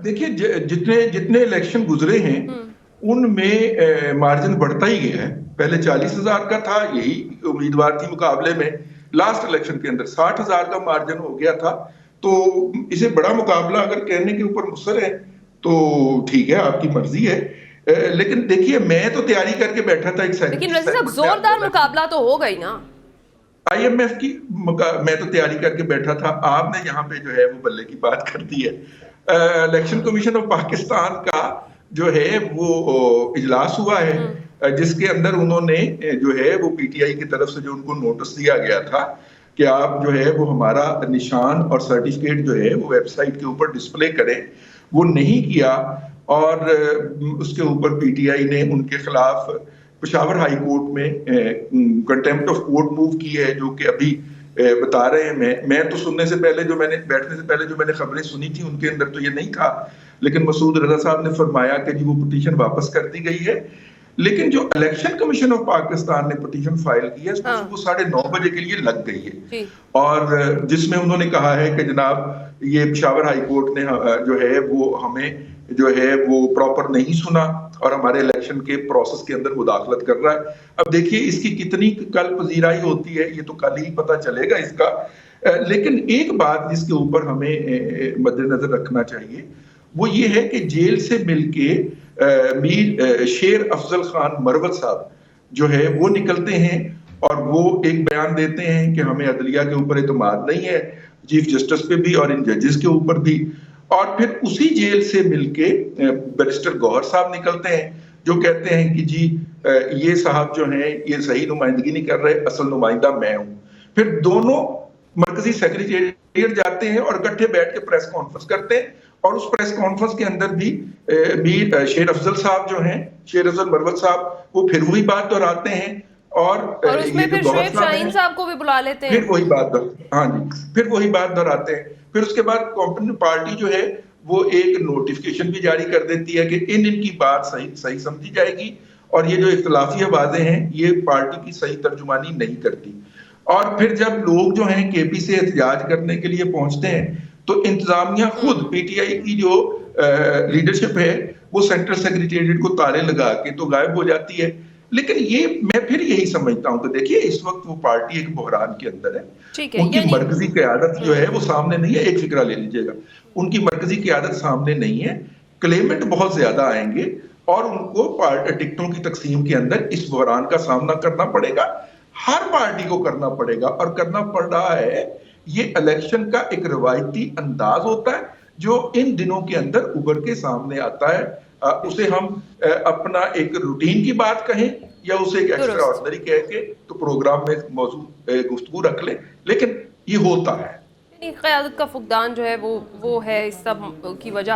देखिए जितने जितने इलेक्शन गुजरे हैं उनमें मार्जिन बढ़ता ही गया है। पहले 40,000 का था, यही उम्मीदवार थी मुकाबले में। लास्ट इलेक्शन के अंदर 60,000 का मार्जिन हो गया था। तो इसे बड़ा मुकाबला अगर कहने के ऊपर मुसर है तो ठीक है, आपकी मर्जी है। लेकिन देखिए मैं तो तैयारी करके बैठा था एक लेकिन रज़ी साहब जोरदार मुकाबला तो हो गई ना। IMF की मैं तो तैयारी करके बैठा था, आपने यहाँ पे जो है वो बल्ले की बात कर दी है। इलेक्शन कमीशन ऑफ पाकिस्तान का जो है वो इजलास हुआ है, जिसके अंदर उन्होंने जो है वो PTI की तरफ से जो उनको नोटिस दिया गया था कि आप जो है वो हमारा निशान और सर्टिफिकेट जो है वो वेबसाइट के ऊपर डिस्प्ले करें, वो नहीं किया। और उसके ऊपर PTI ने उनके खिलाफ पेशावर हाई कोर्ट में कंटेम्प्ट ऑफ कोर्ट मूव की है, जो कि अभी बता रहे हैं। मैं तो सुनने से पहले बैठने से पहले जो मैंने खबरें सुनी थी उनके अंदर तो ये नहीं था, लेकिन मसूद रजा साहब ने फरमाया कि जी वो पिटीशन वापस कर दी गई है। लेकिन जो इलेक्शन कमीशन ऑफ पाकिस्तान ने पिटीशन फाइल की है उसको सुबह 9:30 बजे के लिए लग गई है, और जिसमें उन्होंने कहा है कि जनाब ये पेशावर हाई कोर्ट ने जो है वो हमें जो है वो प्रॉपर नहीं सुना और हमारे इलेक्शन के प्रोसेस के अंदर मुदाखलत कर रहा है। अब देखिए इसकी कितनी कल पजीराई होती है ये तो कल ही पता चलेगा इसका। लेकिन एक बात जिसके ऊपर हमें मद्देनजर रखना चाहिए वो ये है कि जेल से मिलके मीर शेर अफजल खान मरवत साहब जो है वो निकलते हैं और वो एक बयान देते हैं कि हमें अदलिया के ऊपर एतमाद नहीं है, चीफ जस्टिस पे भी और इन जजेस के ऊपर भी। और फिर उसी जेल से मिलके बैरिस्टर गौहर साहब निकलते हैं जो कहते हैं कि जी ये साहब जो हैं ये सही नुमाइंदगी नहीं कर रहे, असल नुमाइंदा मैं हूं। फिर दोनों मरकजी सेक्रेटेरिएट जाते हैं और इकट्ठे बैठ के प्रेस कॉन्फ्रेंस करते हैं, और उस प्रेस कॉन्फ्रेंस के अंदर भी मीर शेर अफजल साहब जो हैं, शेर अफजल मरवत साहब, वो फिर वही बात दोहराते हैं। और उसमें फिर शुएब शाहीन साहब को भी बुला लेते हैं, फिर वही बात हाँ जी, फिर वही बात दोहराते हैं। फिर उसके बाद कॉम्पिटेंट पार्टी जो है वो एक नोटिफिकेशन भी जारी कर देती है कि इनकी बात सही समझी जाएगी और ये जो इख्तलाफी आवाजें हैं ये पार्टी की सही तर्जुमानी नहीं करती। और फिर जब लोग जो हैं KP से एहतजाज करने के लिए पहुंचते हैं तो इंतजामिया खुद PTI की जो लीडरशिप है वो सेंट्रल सेक्रेटेरिएट को ताले लगा के तो गायब हो जाती है। लेकिन ये मैं फिर यही समझता हूं कि देखिए इस वक्त वो पार्टी एक बहरान के अंदर है, उनकी मरकजी क़यादत जो है वो सामने नहीं है। एक फिक्रा ले लीजिएगा, उनकी मरकजी क़यादत सामने नहीं है, क्लेमेंट बहुत ज्यादा आएंगे और उनको टिकटों की तकसीम के अंदर इस बहरान का सामना करना पड़ेगा, हर पार्टी को करना पड़ेगा। और करना पड़ रहा है, ये इलेक्शन का एक रवायती अंदाज होता है जो इन दिनों के अंदर उभर के सामने आता है। उसे हम अपना एक रूटीन की बात कहें या उसे एक एक्स्ट्रा ऑर्डिनरी कह के तो प्रोग्राम में मौजूद गुफ्तगू रख लें, लेकिन ये होता है। क़यादत का फुकदान जो है वो है इस सब की वजह।